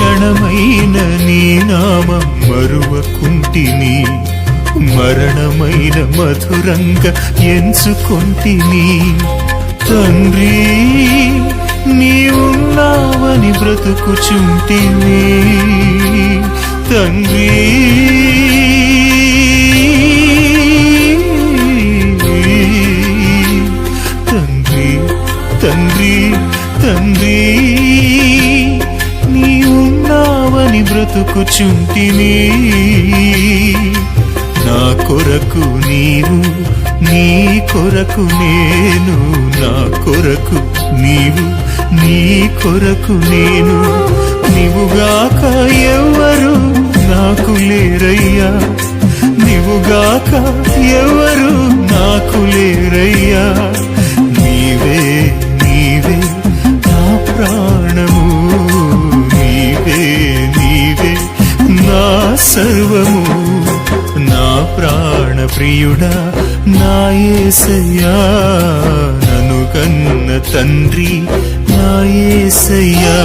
క్షణమైన నీ నామం మరువకుంటిని మరణమైన మధురంగా ఎంచుకొంటిని తండ్రి నీవున్నావని బ్రతుకుచుంటిని తండ్రి తండ్రి తండ్రి తండ్రి నీవున్నావని బ్రతుకుచుంటిని నా కొరకు నీవు నీ కొరకు నేను నా కొరకు నీవు నీ కొరకు నేను నీవుగాక ఎవరు నాకు లేరయ్యా నీవుగాక ఎవరు నాకు లేరయ్యా నీవే నీవే నా ప్రాణము నీవే నీవే నా సర్వము నా ప్రాణ ప్రియుడా నా యేసయ్యా నన్ను కన్న తండ్రి నా యేసయ్యా